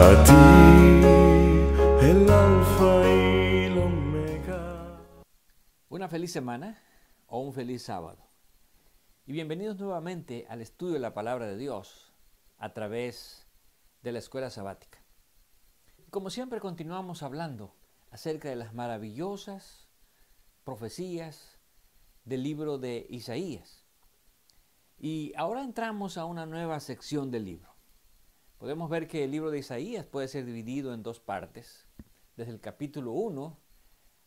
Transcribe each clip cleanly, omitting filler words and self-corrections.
a ti, el alfa y el omega. Una feliz semana o un feliz sábado. Y bienvenidos nuevamente al estudio de la Palabra de Dios a través de la Escuela Sabática. Como siempre continuamos hablando acerca de las maravillosas profecías del libro de Isaías. Y ahora entramos a una nueva sección del libro. Podemos ver que el libro de Isaías puede ser dividido en dos partes, desde el capítulo 1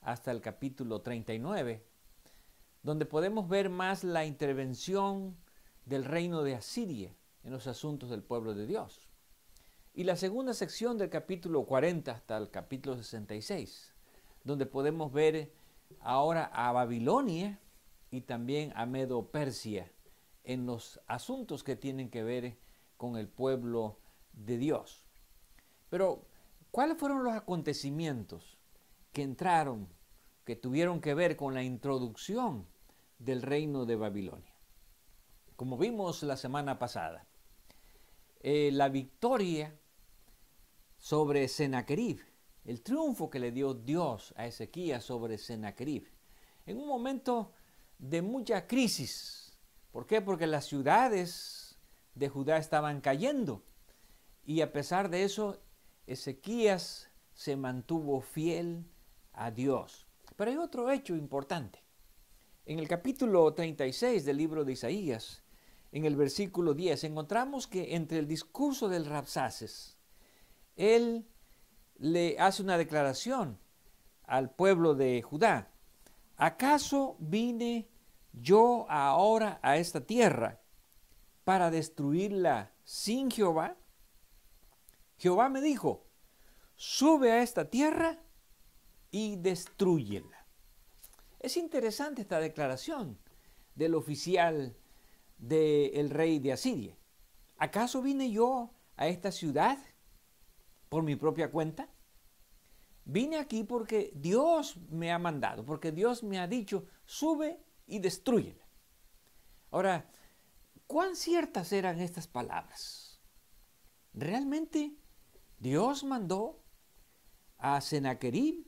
hasta el capítulo 39, donde podemos ver más la intervención del reino de Asiria en los asuntos del pueblo de Dios. Y la segunda sección del capítulo 40 hasta el capítulo 66, donde podemos ver ahora a Babilonia y también a Medo-Persia en los asuntos que tienen que ver con el pueblo de Dios. Pero, ¿cuáles fueron los acontecimientos que tuvieron que ver con la introducción del reino de Babilonia? Como vimos la semana pasada, la victoria sobre Sennacherib, el triunfo que le dio Dios a Ezequías sobre Sennacherib, en un momento de mucha crisis. ¿Por qué? Porque las ciudades de Judá estaban cayendo. Y a pesar de eso, Ezequías se mantuvo fiel a Dios. Pero hay otro hecho importante. En el capítulo 36 del libro de Isaías, en el versículo 10, encontramos que entre el discurso del Rabsaces, él le hace una declaración al pueblo de Judá. ¿Acaso vine yo ahora a esta tierra para destruirla sin Jehová? Jehová me dijo, sube a esta tierra y destrúyela. Es interesante esta declaración del oficial del rey de Asiria. ¿Acaso vine yo a esta ciudad por mi propia cuenta? Vine aquí porque Dios me ha mandado, porque Dios me ha dicho, sube y destrúyela. Ahora, ¿cuán ciertas eran estas palabras? ¿Realmente Dios mandó a Sennacherib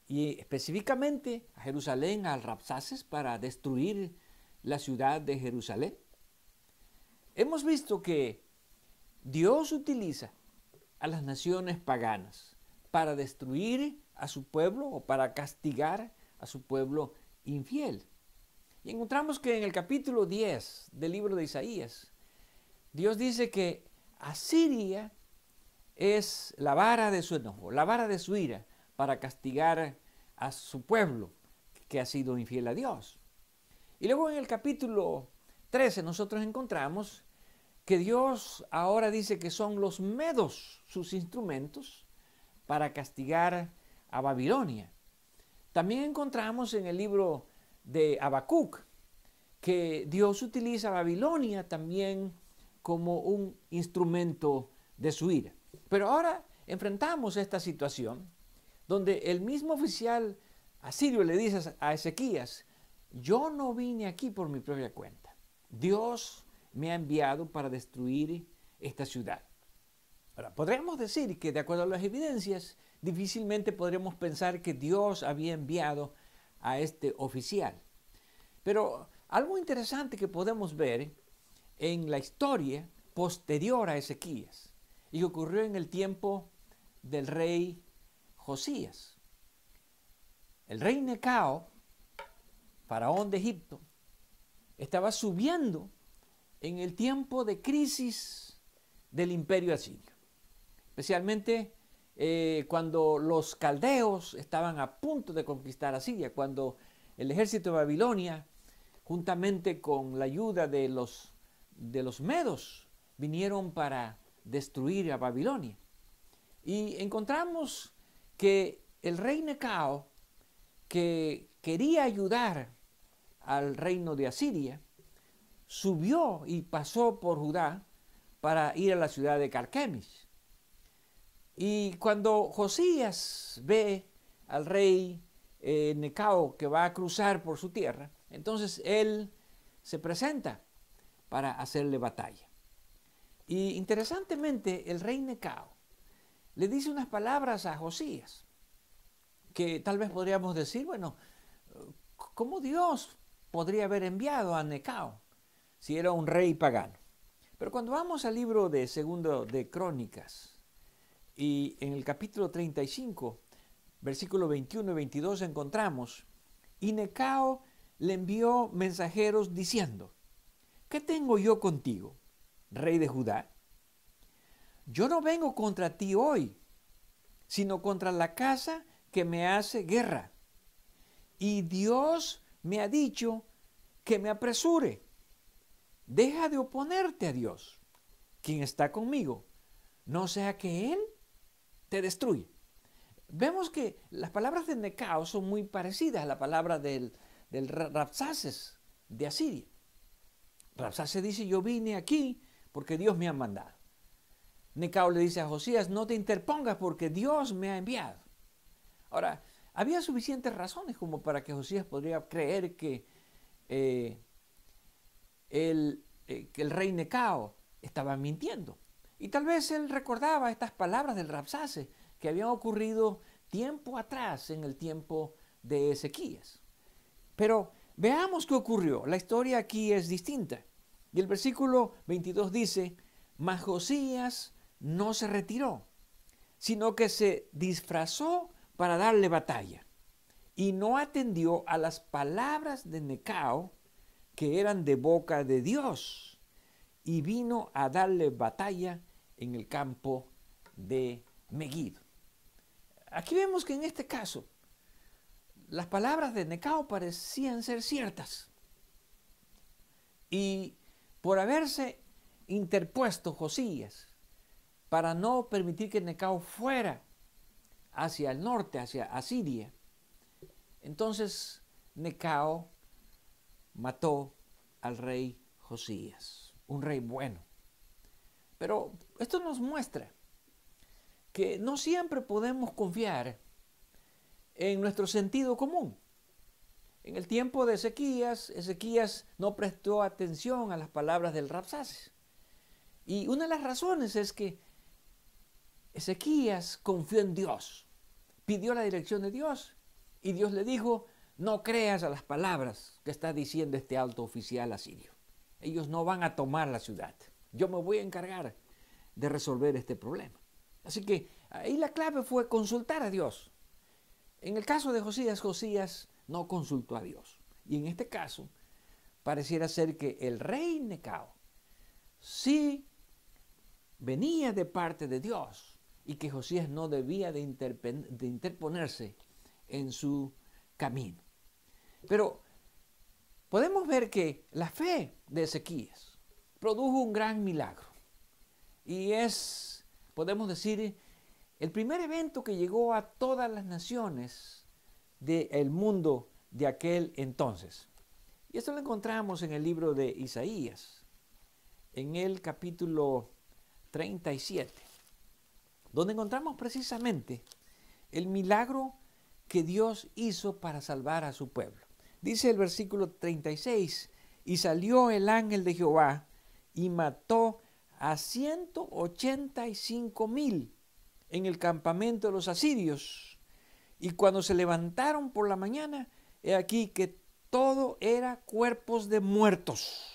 y específicamente a Jerusalén, al Rabsaces, para destruir la ciudad de Jerusalén? Hemos visto que Dios utiliza a las naciones paganas para destruir a su pueblo o para castigar a su pueblo infiel. Y encontramos que en el capítulo 10 del libro de Isaías, Dios dice que Asiria es la vara de su enojo, la vara de su ira, para castigar a su pueblo que ha sido infiel a Dios. Y luego en el capítulo 13 nosotros encontramos que Dios ahora dice que son los medos sus instrumentos para castigar a Babilonia. También encontramos en el libro de Habacuc que Dios utiliza a Babilonia también como un instrumento de su ira. Pero ahora enfrentamos esta situación donde el mismo oficial asirio le dice a Ezequías, yo no vine aquí por mi propia cuenta. Dios me ha enviado para destruir esta ciudad. Ahora, podríamos decir que de acuerdo a las evidencias, difícilmente podremos pensar que Dios había enviado a este oficial. Pero algo interesante que podemos ver en la historia posterior a Ezequías y que ocurrió en el tiempo del rey Josías. El rey Necao, faraón de Egipto, estaba subiendo en el tiempo de crisis del imperio asirio. Especialmente cuando los caldeos estaban a punto de conquistar Asiria, cuando el ejército de Babilonia, juntamente con la ayuda de los medos, vinieron para destruir a Babilonia. Y encontramos que el rey Necao, que quería ayudar al reino de Asiria, subió y pasó por Judá para ir a la ciudad de Carquemis. Y cuando Josías ve al rey Necao que va a cruzar por su tierra, entonces él se presenta para hacerle batalla. Y interesantemente, el rey Necao le dice unas palabras a Josías, que tal vez podríamos decir, bueno, ¿cómo Dios podría haber enviado a Necao si era un rey pagano? Pero cuando vamos al libro de Segundo de Crónicas, y en el capítulo 35, versículos 21 y 22 encontramos, y Necao le envió mensajeros diciendo, ¿qué tengo yo contigo, rey de Judá? Yo no vengo contra ti hoy, sino contra la casa que me hace guerra. Y Dios me ha dicho que me apresure. Deja de oponerte a Dios, quien está conmigo, no sea que Él te destruya. Vemos que las palabras de Necao son muy parecidas a la palabra del Rabsaces de Asiria. Rabsaces dice, yo vine aquí porque Dios me ha mandado. Necao le dice a Josías, no te interpongas porque Dios me ha enviado. Ahora, había suficientes razones como para que Josías podría creer que el rey Necao estaba mintiendo. Y tal vez él recordaba estas palabras del Rabsaces que habían ocurrido tiempo atrás, en el tiempo de Ezequías. Pero veamos qué ocurrió. La historia aquí es distinta. Y el versículo 22 dice, mas Josías no se retiró, sino que se disfrazó para darle batalla, y no atendió a las palabras de Necao, que eran de boca de Dios, y vino a darle batalla en el campo de Megiddo. Aquí vemos que en este caso, las palabras de Necao parecían ser ciertas, y por haberse interpuesto Josías para no permitir que Necao fuera hacia el norte, hacia Asiria, entonces Necao mató al rey Josías, un rey bueno. Pero esto nos muestra que no siempre podemos confiar en nuestro sentido común. En el tiempo de Ezequías no prestó atención a las palabras del Rabsaces. Y una de las razones es que Ezequías confió en Dios, pidió la dirección de Dios y Dios le dijo, no creas a las palabras que está diciendo este alto oficial asirio. Ellos no van a tomar la ciudad. Yo me voy a encargar de resolver este problema. Así que ahí la clave fue consultar a Dios. En el caso de Josías, Josías no consultó a Dios. Y en este caso, pareciera ser que el rey Necao sí venía de parte de Dios y que Josías no debía de interponerse en su camino. Pero podemos ver que la fe de Ezequías produjo un gran milagro. Y es, podemos decir, el primer evento que llegó a todas las naciones del mundo de aquel entonces. Y esto lo encontramos en el libro de Isaías, en el capítulo 37, donde encontramos precisamente el milagro que Dios hizo para salvar a su pueblo. Dice el versículo 36, y salió el ángel de Jehová y mató a 185,000 en el campamento de los asirios. Y cuando se levantaron por la mañana, he aquí que todo era cuerpos de muertos.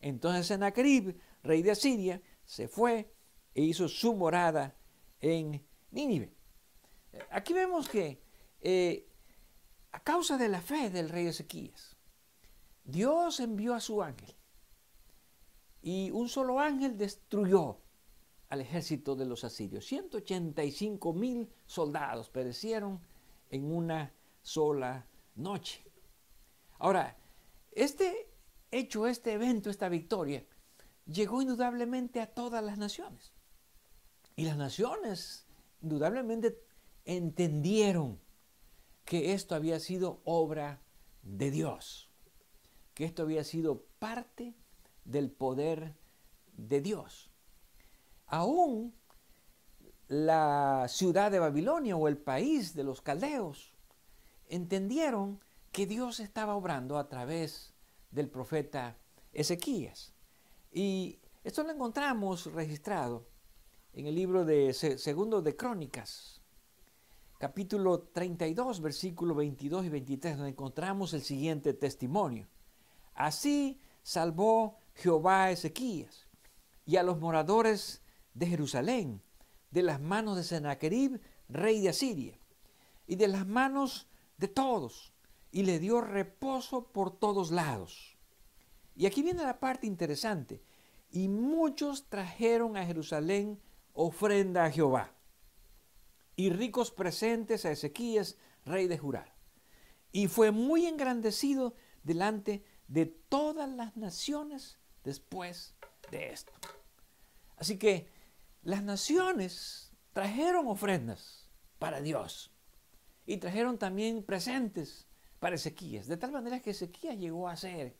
Entonces Sennacherib, rey de Asiria, se fue e hizo su morada en Nínive. Aquí vemos que a causa de la fe del rey Ezequías, Dios envió a su ángel y un solo ángel destruyó al ejército de los asirios. 185,000 soldados perecieron en una sola noche. Ahora, este hecho, este evento, esta victoria, llegó indudablemente a todas las naciones. Y las naciones indudablemente entendieron que esto había sido obra de Dios, que esto había sido parte del poder de Dios. Aún la ciudad de Babilonia o el país de los caldeos entendieron que Dios estaba obrando a través del profeta Ezequías. Y esto lo encontramos registrado en el libro de Segundo de Crónicas, capítulo 32, versículos 22 y 23, donde encontramos el siguiente testimonio. Así salvó Jehová a Ezequías y a los moradores de Jerusalén de las manos de Sennacherib, rey de Asiria, y de las manos de todos, y le dio reposo por todos lados. Y aquí viene la parte interesante. Y muchos trajeron a Jerusalén ofrenda a Jehová, y ricos presentes a Ezequías, rey de Judá. Y fue muy engrandecido delante de todas las naciones después de esto. Así que las naciones trajeron ofrendas para Dios y trajeron también presentes para Ezequías, de tal manera que Ezequías llegó a ser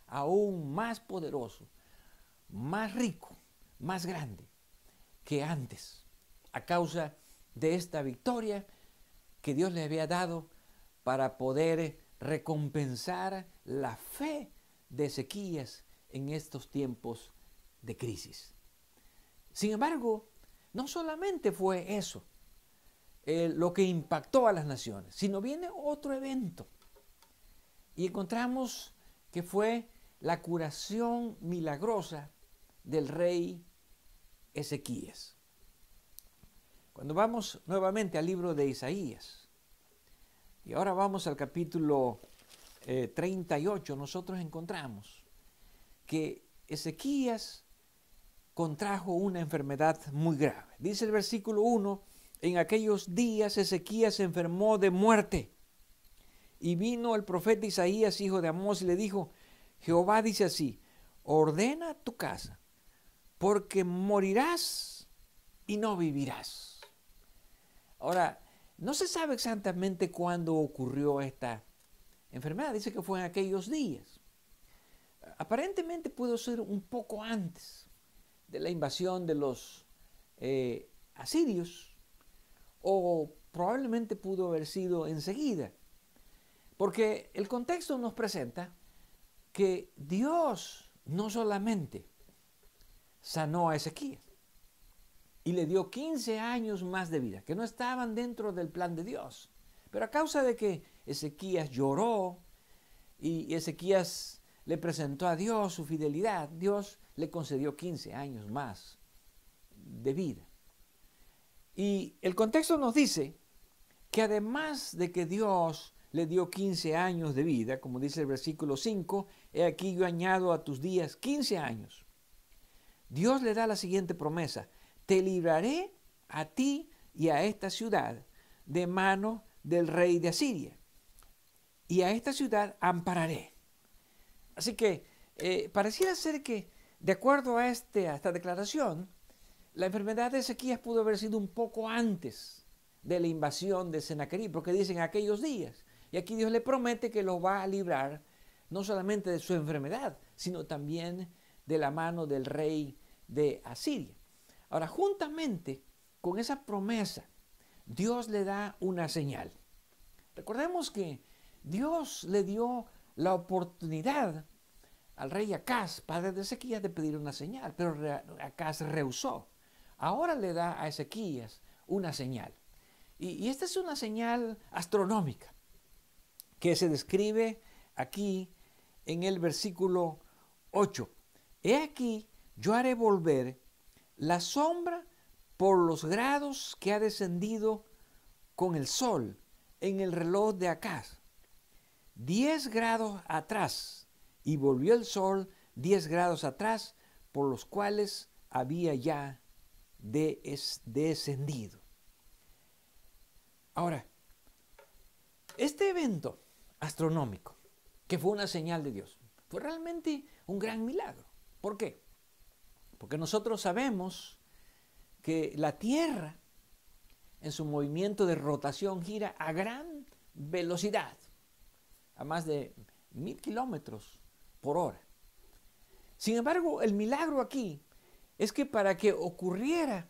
aún más poderoso, más rico, más grande que antes, a causa de esta victoria que Dios le había dado para poder recompensar la fe de Ezequías en estos tiempos de crisis. Sin embargo, no solamente fue eso lo que impactó a las naciones, sino viene otro evento. Y encontramos que fue la curación milagrosa del rey Ezequías. Cuando vamos nuevamente al libro de Isaías, y ahora vamos al capítulo 38, nosotros encontramos que Ezequías contrajo una enfermedad muy grave. Dice el versículo 1, en aquellos días Ezequías se enfermó de muerte. Y vino el profeta Isaías, hijo de Amós, y le dijo, Jehová dice así, ordena tu casa, porque morirás y no vivirás. Ahora, no se sabe exactamente cuándo ocurrió esta enfermedad. Dice que fue en aquellos días. Aparentemente pudo ser un poco antes de la invasión de los asirios, o probablemente pudo haber sido enseguida. Porque el contexto nos presenta que Dios no solamente sanó a Ezequías y le dio 15 años más de vida, que no estaban dentro del plan de Dios, pero a causa de que Ezequías lloró y Ezequías le presentó a Dios su fidelidad, Dios le concedió 15 años más de vida. Y el contexto nos dice que además de que Dios le dio 15 años de vida, como dice el versículo 5, he aquí yo añado a tus días 15 años. Dios le da la siguiente promesa, te libraré a ti y a esta ciudad de mano del rey de Asiria, y a esta ciudad ampararé. Así que pareciera ser que, de acuerdo a esta declaración, la enfermedad de Ezequías pudo haber sido un poco antes de la invasión de Sennacherib, porque dicen aquellos días. Y aquí Dios le promete que lo va a librar no solamente de su enfermedad, sino también de la mano del rey de Asiria. Ahora, juntamente con esa promesa, Dios le da una señal. Recordemos que Dios le dio la oportunidad al rey Acaz, padre de Ezequías, de pedir una señal, pero Acaz rehusó. Ahora le da a Ezequías una señal. Y esta es una señal astronómica que se describe aquí en el versículo 8. He aquí, yo haré volver la sombra por los grados que ha descendido con el sol en el reloj de Acaz. 10 grados atrás, y volvió el sol 10 grados atrás, por los cuales había ya descendido. Ahora, este evento astronómico, que fue una señal de Dios, fue realmente un gran milagro. ¿Por qué? Porque nosotros sabemos que la Tierra, en su movimiento de rotación, gira a gran velocidad, a más de 1000 kilómetros por hora. Sin embargo, el milagro aquí es que para que ocurriera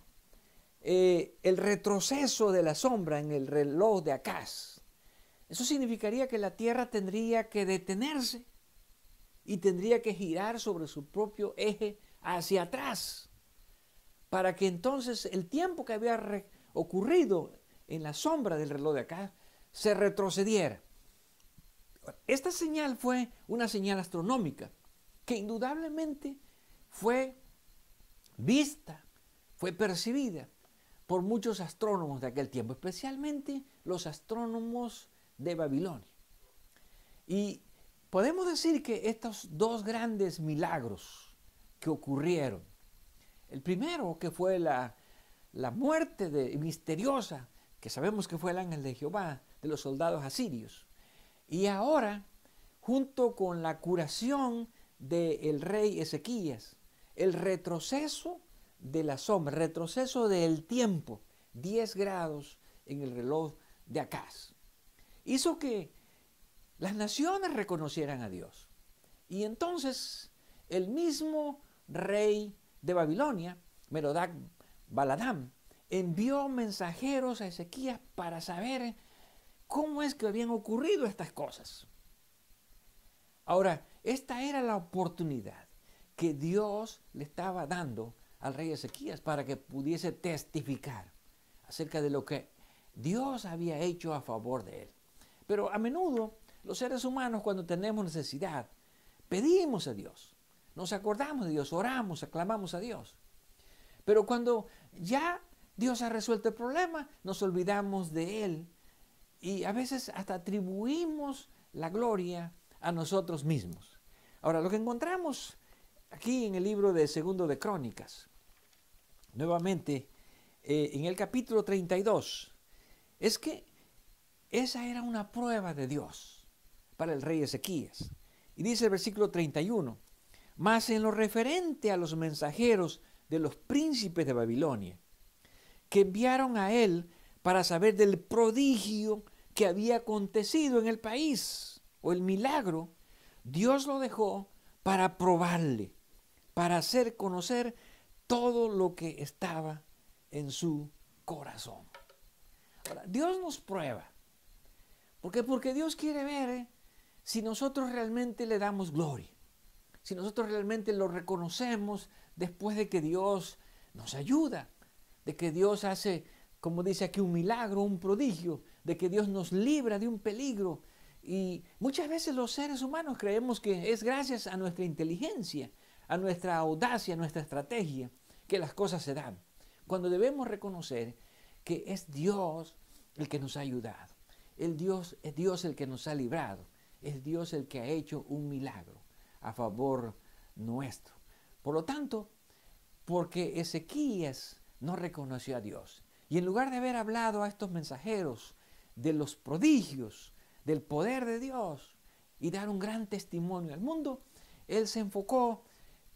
el retroceso de la sombra en el reloj de Acaz, eso significaría que la Tierra tendría que detenerse y tendría que girar sobre su propio eje hacia atrás para que entonces el tiempo que había ocurrido en la sombra del reloj de acá se retrocediera. Esta señal fue una señal astronómica que indudablemente fue vista, fue percibida por muchos astrónomos de aquel tiempo, especialmente los astrónomos de Babilonia. Y podemos decir que estos dos grandes milagros que ocurrieron, el primero que fue la muerte misteriosa, que sabemos que fue el ángel de Jehová, de los soldados asirios, y ahora, junto con la curación del rey Ezequías, el retroceso de la sombra, el retroceso del tiempo, 10 grados en el reloj de Acaz, hizo que las naciones reconocieran a Dios. Y entonces el mismo rey de Babilonia, Merodach Baladán, envió mensajeros a Ezequías para saber cómo es que habían ocurrido estas cosas. Ahora, esta era la oportunidad que Dios le estaba dando al rey Ezequías para que pudiese testificar acerca de lo que Dios había hecho a favor de él. Pero a menudo los seres humanos, cuando tenemos necesidad, pedimos a Dios, nos acordamos de Dios, oramos, aclamamos a Dios. Pero cuando ya Dios ha resuelto el problema, nos olvidamos de Él y a veces hasta atribuimos la gloria a nosotros mismos. Ahora, lo que encontramos aquí en el libro de Segundo de Crónicas, nuevamente en el capítulo 32, es que esa era una prueba de Dios para el rey Ezequías. Y dice el versículo 31, mas en lo referente a los mensajeros de los príncipes de Babilonia, que enviaron a él para saber del prodigio que había acontecido en el país, o el milagro, Dios lo dejó para probarle, para hacer conocer todo lo que estaba en su corazón. Ahora, Dios nos prueba. ¿Por qué? Porque Dios quiere ver si nosotros realmente le damos gloria, si nosotros realmente lo reconocemos después de que Dios nos ayuda, de que Dios hace, como dice aquí, un milagro, un prodigio, de que Dios nos libra de un peligro. Y muchas veces los seres humanos creemos que es gracias a nuestra inteligencia, a nuestra audacia, a nuestra estrategia, que las cosas se dan. Cuando debemos reconocer que es Dios el que nos ha ayudado, es Dios el que nos ha librado, es Dios el que ha hecho un milagro a favor nuestro. Por lo tanto, porque Ezequías no reconoció a Dios, y en lugar de haber hablado a estos mensajeros de los prodigios, del poder de Dios, y dar un gran testimonio al mundo, él se enfocó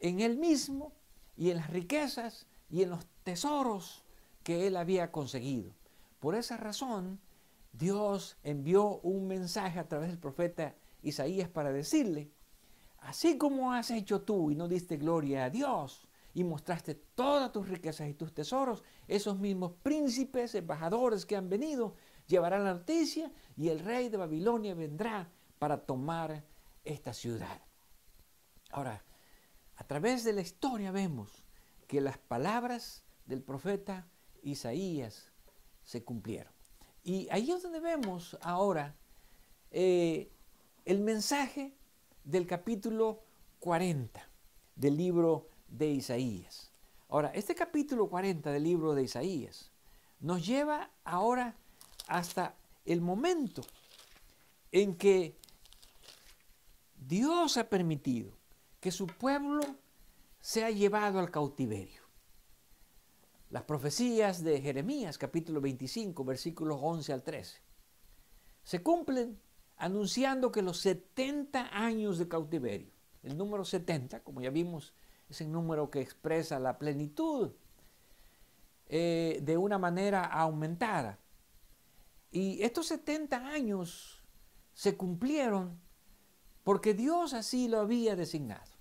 en él mismo y en las riquezas y en los tesoros que él había conseguido. Por esa razón, Dios envió un mensaje a través del profeta Isaías para decirle, así como has hecho tú y no diste gloria a Dios y mostraste todas tus riquezas y tus tesoros, esos mismos príncipes, embajadores que han venido, llevarán la noticia y el rey de Babilonia vendrá para tomar esta ciudad. Ahora, a través de la historia vemos que las palabras del profeta Isaías se cumplieron. Y ahí es donde vemos ahora el mensaje del capítulo 40 del libro de Isaías. Ahora, este capítulo 40 del libro de Isaías nos lleva ahora hasta el momento en que Dios ha permitido que su pueblo sea llevado al cautiverio. Las profecías de Jeremías, capítulo 25, versículos 11 al 13, se cumplen anunciando que los 70 años de cautiverio, el número 70, como ya vimos, es el número que expresa la plenitud de una manera aumentada. Y estos 70 años se cumplieron porque Dios así lo había designado.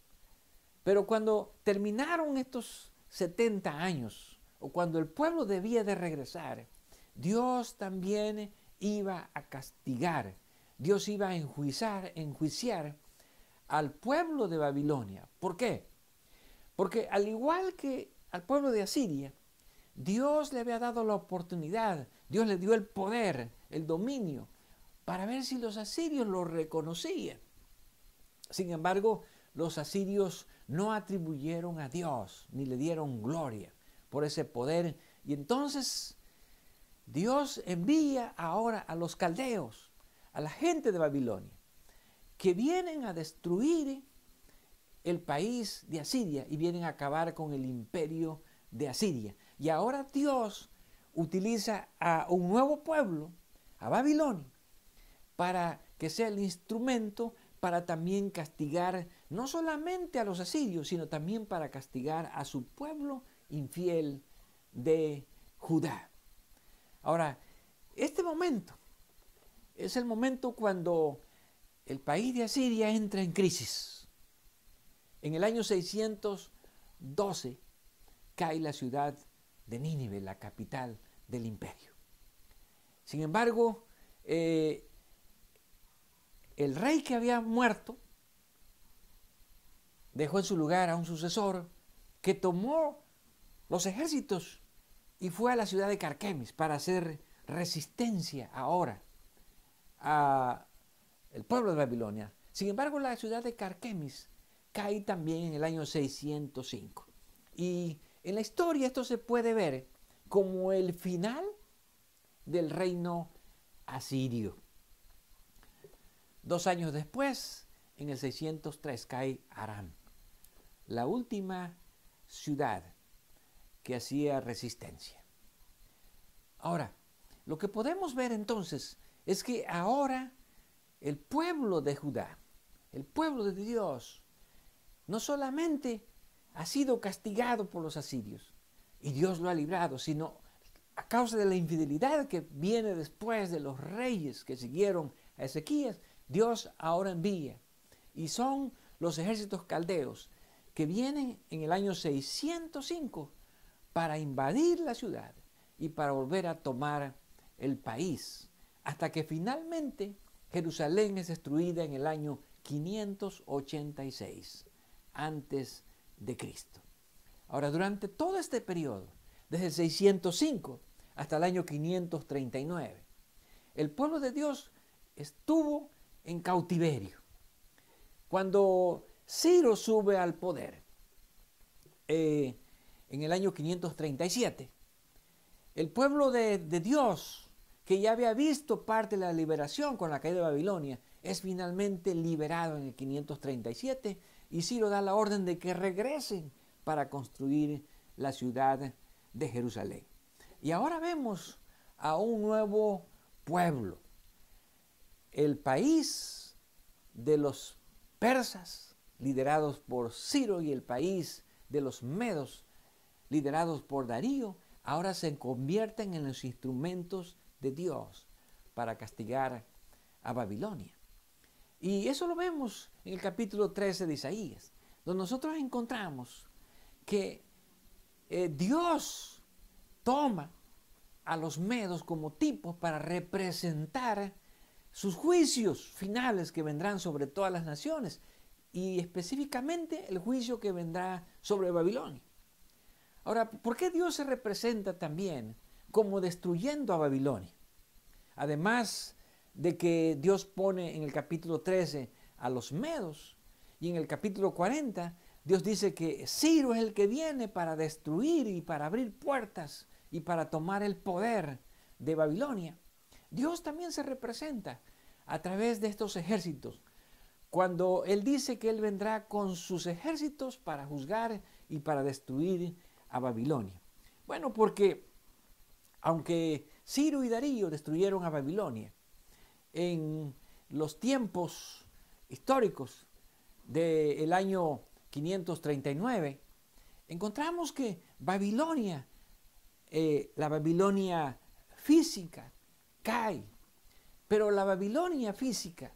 Pero cuando terminaron estos 70 años, o cuando el pueblo debía de regresar, Dios también iba a castigar, Dios iba a enjuiciar al pueblo de Babilonia. ¿Por qué? Porque al igual que al pueblo de Asiria, Dios le había dado la oportunidad, Dios le dio el poder, el dominio, para ver si los asirios lo reconocían. Sin embargo, los asirios no atribuyeron a Dios, ni le dieron gloria por ese poder. Y entonces Dios envía ahora a los caldeos, a la gente de Babilonia, que vienen a destruir el país de Asiria y vienen a acabar con el imperio de Asiria. Y ahora Dios utiliza a un nuevo pueblo, a Babilonia, para que sea el instrumento para también castigar no solamente a los asirios, sino también para castigar a su pueblo infiel de Judá. Ahora, este momento es el momento cuando el país de Asiria entra en crisis. En el año 612 cae la ciudad de Nínive, la capital del imperio. Sin embargo, el rey que había muerto dejó en su lugar a un sucesor que tomó los ejércitos y fue a la ciudad de Carquemis para hacer resistencia ahora al pueblo de Babilonia. Sin embargo, la ciudad de Carquemis cae también en el año 605. Y en la historia esto se puede ver como el final del reino asirio. 2 años después, en el 603, cae Aram, la última ciudad que hacía resistencia. Ahora, lo que podemos ver entonces es que ahora el pueblo de Judá, el pueblo de Dios, no solamente ha sido castigado por los asirios y Dios lo ha librado, sino a causa de la infidelidad que viene después de los reyes que siguieron a Ezequías, Dios ahora envía, y son los ejércitos caldeos que vienen en el año 605 para invadir la ciudad y para volver a tomar el país, hasta que finalmente Jerusalén es destruida en el año 586 antes de Cristo. Ahora, durante todo este periodo, desde el 605 hasta el año 539, el pueblo de Dios estuvo en cautiverio. Cuando Ciro sube al poder en el año 537, el pueblo de Dios, que ya había visto parte de la liberación con la caída de Babilonia, es finalmente liberado en el 537 y Ciro da la orden de que regresen para construir la ciudad de Jerusalén. Y ahora vemos a un nuevo pueblo, el país de los persas, liderados por Ciro, y el país de los medos, liderados por Darío, ahora se convierten en los instrumentos de Dios para castigar a Babilonia. Y eso lo vemos en el capítulo 13 de Isaías, donde nosotros encontramos que Dios toma a los medos como tipos para representar sus juicios finales que vendrán sobre todas las naciones, y específicamente el juicio que vendrá sobre Babilonia. Ahora, ¿por qué Dios se representa también como destruyendo a Babilonia? Además de que Dios pone en el capítulo 13 a los medos, y en el capítulo 40 Dios dice que Ciro es el que viene para destruir y para abrir puertas y para tomar el poder de Babilonia. Dios también se representa a través de estos ejércitos, cuando Él dice que Él vendrá con sus ejércitos para juzgar y para destruir a Babilonia. Bueno, porque aunque Ciro y Darío destruyeron a Babilonia en los tiempos históricos del año 539, encontramos que Babilonia, la Babilonia física, cae, pero la Babilonia física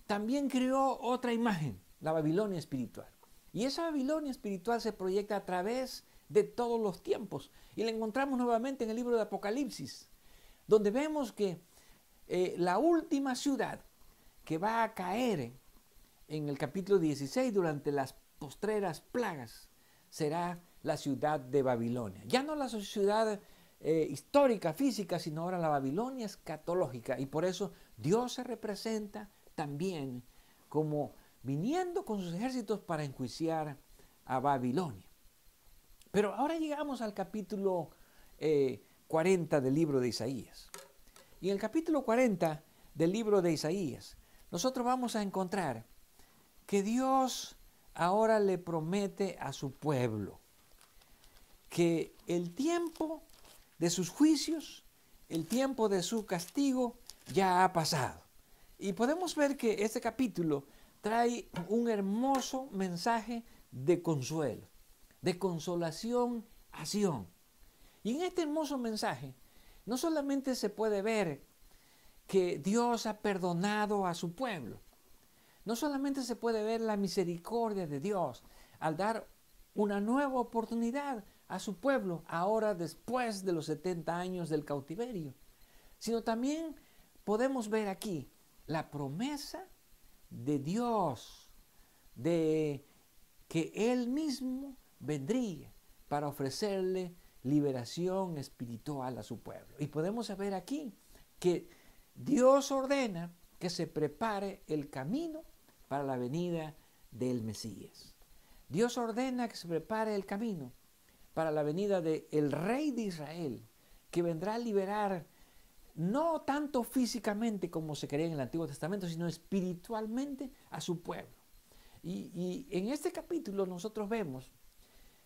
también creó otra imagen, la Babilonia espiritual. Y esa Babilonia espiritual se proyecta a través de todos los tiempos. Y la encontramos nuevamente en el libro de Apocalipsis, donde vemos que la última ciudad que va a caer en el capítulo 16 durante las postreras plagas será la ciudad de Babilonia. Ya no la ciudad histórica, física, sino ahora la Babilonia escatológica. Y por eso Dios se representa también como viniendo con sus ejércitos para enjuiciar a Babilonia. Pero ahora llegamos al capítulo 40 del libro de Isaías. Y en el capítulo 40 del libro de Isaías, nosotros vamos a encontrar que Dios ahora le promete a su pueblo que el tiempo de sus juicios, el tiempo de su castigo ya ha pasado. Y podemos ver que este capítulo trae un hermoso mensaje de consuelo, de consolación a Sión. Y en este hermoso mensaje no solamente se puede ver que Dios ha perdonado a su pueblo, no solamente se puede ver la misericordia de Dios al dar una nueva oportunidad a su pueblo ahora después de los 70 años del cautiverio, sino también podemos ver aquí la promesa de Dios de que Él mismo vendría para ofrecerle liberación espiritual a su pueblo. Y podemos ver aquí que Dios ordena que se prepare el camino para la venida del Mesías. Dios ordena que se prepare el camino para la venida del Rey de Israel, que vendrá a liberar no tanto físicamente como se creía en el Antiguo Testamento, sino espiritualmente a su pueblo. Y en este capítulo nosotros vemos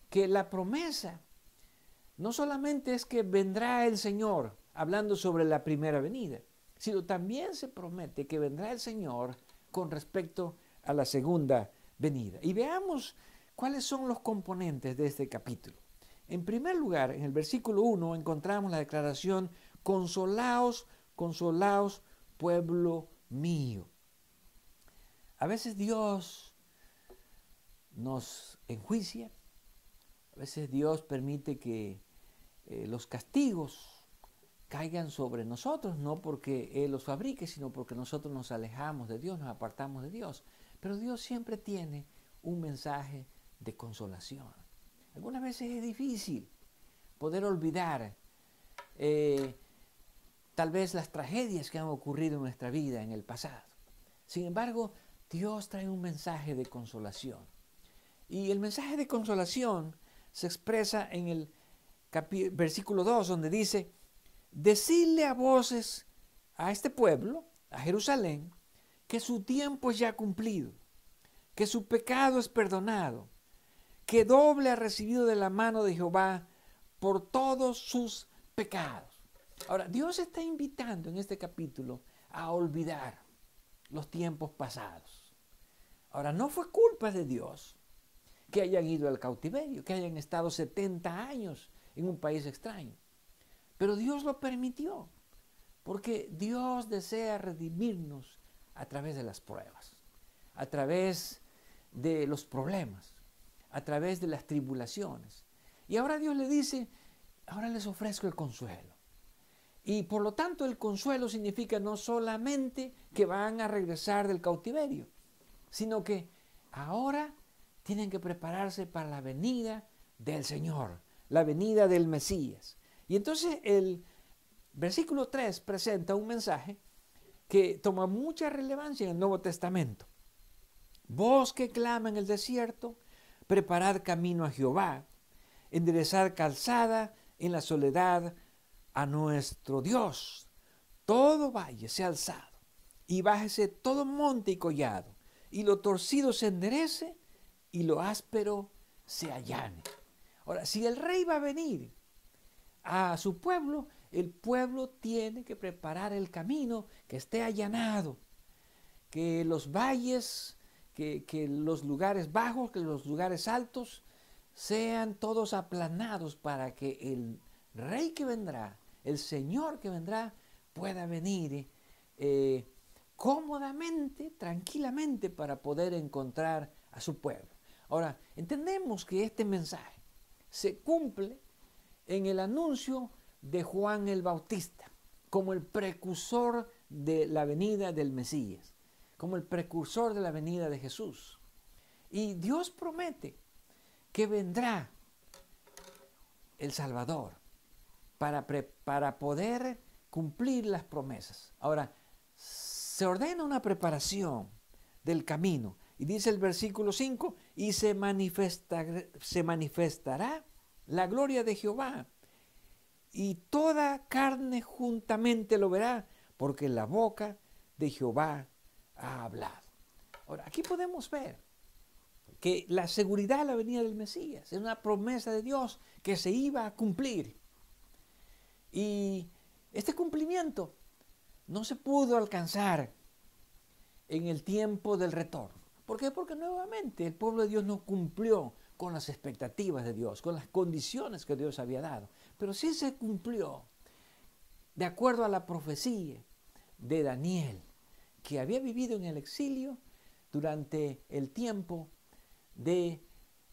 que la promesa no solamente es que vendrá el Señor, hablando sobre la primera venida, sino también se promete que vendrá el Señor con respecto a la segunda venida. Y veamos cuáles son los componentes de este capítulo. En primer lugar, en el versículo 1 encontramos la declaración: consolaos, consolaos, pueblo mío. A veces Dios nos enjuicia, a veces Dios permite que los castigos caigan sobre nosotros, no porque Él los fabrique, sino porque nosotros nos alejamos de Dios, nos apartamos de Dios. Pero Dios siempre tiene un mensaje de consolación. Algunas veces es difícil poder olvidar tal vez las tragedias que han ocurrido en nuestra vida en el pasado. Sin embargo, Dios trae un mensaje de consolación. Y el mensaje de consolación se expresa en el versículo 2, donde dice: decidle a voces a este pueblo, a Jerusalén, que su tiempo es ya cumplido, que su pecado es perdonado, que doble ha recibido de la mano de Jehová por todos sus pecados. Ahora, Dios está invitando en este capítulo a olvidar los tiempos pasados. Ahora, no fue culpa de Dios que hayan ido al cautiverio, que hayan estado 70 años en un país extraño. Pero Dios lo permitió, porque Dios desea redimirnos a través de las pruebas, a través de los problemas, a través de las tribulaciones. Y ahora Dios le dice: ahora les ofrezco el consuelo. Y por lo tanto el consuelo significa no solamente que van a regresar del cautiverio, sino que ahora tienen que prepararse para la venida del Señor, la venida del Mesías. Y entonces el versículo 3 presenta un mensaje que toma mucha relevancia en el Nuevo Testamento. Voz que clama en el desierto, preparad camino a Jehová, enderezad calzada en la soledad a nuestro Dios. Todo valle sea alzado, y bájese todo monte y collado, y lo torcido se enderece, y lo áspero se allane. Ahora, si el rey va a venir a su pueblo, el pueblo tiene que preparar el camino, que esté allanado, que los valles, que los lugares bajos, que los lugares altos sean todos aplanados para que el rey que vendrá, el Señor que vendrá, pueda venir cómodamente, tranquilamente, para poder encontrar a su pueblo. Ahora, entendemos que este mensaje se cumple en el anuncio de Juan el Bautista como el precursor de la venida del Mesías, como el precursor de la venida de Jesús. Y Dios promete que vendrá el Salvador, para poder cumplir las promesas. Ahora, se ordena una preparación del camino. Y dice el versículo 5, y se manifestará la gloria de Jehová, y toda carne juntamente lo verá, porque la boca de Jehová ha hablado. Ahora, aquí podemos ver que la seguridad de la venida del Mesías es una promesa de Dios que se iba a cumplir. Y este cumplimiento no se pudo alcanzar en el tiempo del retorno. ¿Por qué? Porque nuevamente el pueblo de Dios no cumplió con las expectativas de Dios, con las condiciones que Dios había dado. Pero sí se cumplió de acuerdo a la profecía de Daniel, que había vivido en el exilio durante el tiempo de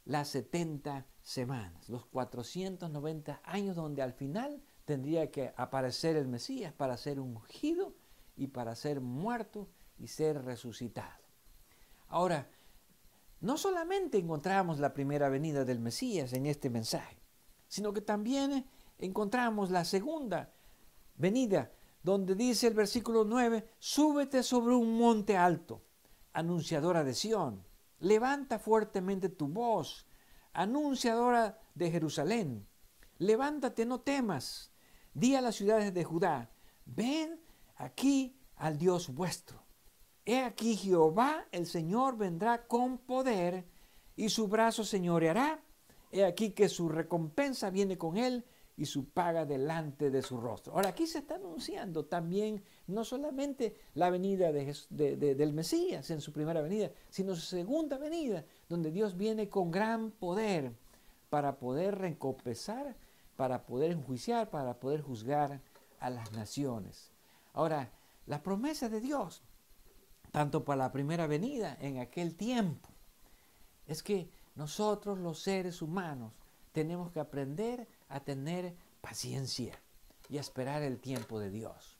las 70 semanas, los 490 años donde al final tendría que aparecer el Mesías para ser ungido y para ser muerto y ser resucitado. Ahora, no solamente encontramos la primera venida del Mesías en este mensaje, sino que también encontramos la segunda venida, donde dice el versículo 9, súbete sobre un monte alto, anunciadora de Sión, levanta fuertemente tu voz, anunciadora de Jerusalén, levántate, no temas, di a las ciudades de Judá, ven aquí al Dios vuestro. He aquí Jehová el Señor vendrá con poder y su brazo señoreará. He aquí que su recompensa viene con él y su paga delante de su rostro. Ahora aquí se está anunciando también no solamente la venida del Mesías en su primera venida, sino su segunda venida, donde Dios viene con gran poder para poder recompensar, para poder enjuiciar, para poder juzgar a las naciones. Ahora, la promesa de Dios, tanto para la primera venida en aquel tiempo, es que nosotros los seres humanos tenemos que aprender a tener paciencia y a esperar el tiempo de Dios.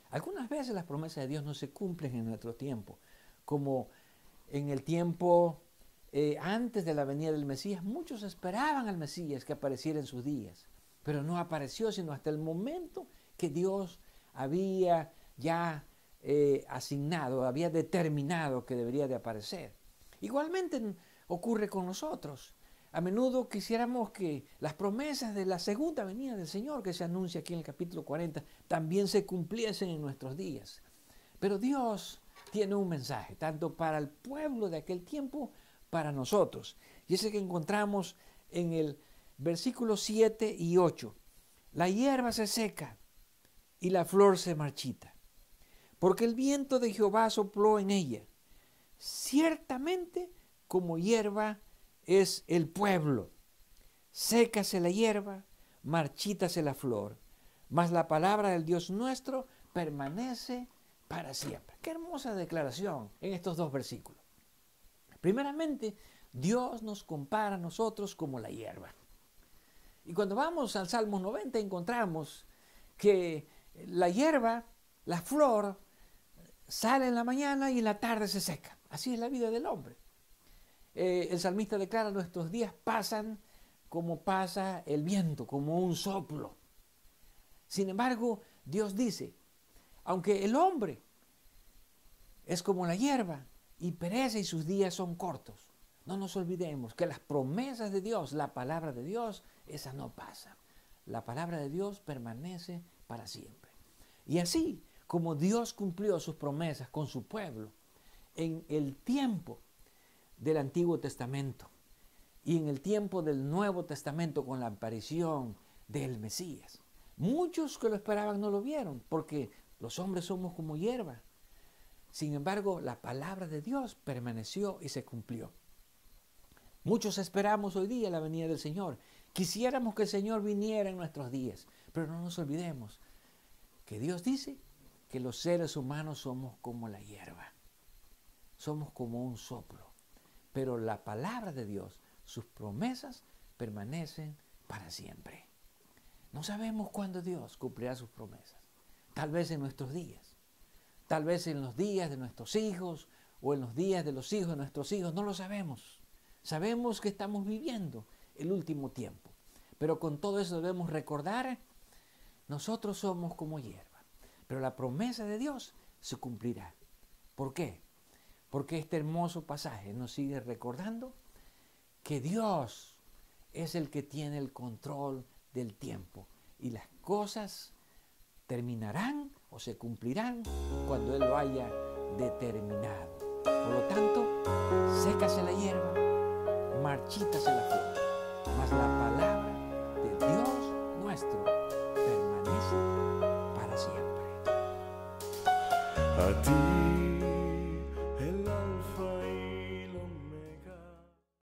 Algunas veces las promesas de Dios no se cumplen en nuestro tiempo, como en el tiempo antes de la venida del Mesías. Muchos esperaban al Mesías que apareciera en sus días, pero no apareció sino hasta el momento que Dios había ya asignado, había determinado que debería de aparecer. Igualmente ocurre con nosotros. A menudo quisiéramos que las promesas de la segunda venida del Señor, que se anuncia aquí en el capítulo 40, también se cumpliesen en nuestros días. Pero Dios tiene un mensaje, tanto para el pueblo de aquel tiempo, para nosotros. Y ese que encontramos en el versículo 7 y 8. La hierba se seca y la flor se marchita, porque el viento de Jehová sopló en ella. Ciertamente como hierba es el pueblo. Sécase la hierba, marchítase la flor, mas la palabra del Dios nuestro permanece para siempre. Qué hermosa declaración en estos dos versículos. Primeramente, Dios nos compara a nosotros como la hierba. Y cuando vamos al Salmo 90 encontramos que la hierba, la flor, sale en la mañana y en la tarde se seca. Así es la vida del hombre. El salmista declara, nuestros días pasan como pasa el viento, como un soplo. Sin embargo, Dios dice, aunque el hombre es como la hierba y perece y sus días son cortos, no nos olvidemos que las promesas de Dios, la palabra de Dios, esa no pasa. La palabra de Dios permanece para siempre. Y así como Dios cumplió sus promesas con su pueblo en el tiempo del Antiguo Testamento y en el tiempo del Nuevo Testamento con la aparición del Mesías. Muchos que lo esperaban no lo vieron, porque los hombres somos como hierba. Sin embargo, la palabra de Dios permaneció y se cumplió. Muchos esperamos hoy día la venida del Señor. Quisiéramos que el Señor viniera en nuestros días, pero no nos olvidemos que Dios dice que los seres humanos somos como la hierba. Somos como un soplo. Pero la palabra de Dios, sus promesas, permanecen para siempre. No sabemos cuándo Dios cumplirá sus promesas. Tal vez en nuestros días. Tal vez en los días de nuestros hijos o en los días de los hijos de nuestros hijos. No lo sabemos. Sabemos que estamos viviendo el último tiempo. Pero con todo eso debemos recordar, nosotros somos como hierba, pero la promesa de Dios se cumplirá. ¿Por qué? Porque este hermoso pasaje nos sigue recordando que Dios es el que tiene el control del tiempo y las cosas terminarán o se cumplirán cuando Él lo haya determinado. Por lo tanto, sécase la hierba, marchítase la flor, mas la palabra de Dios nuestro permanece para siempre. A ti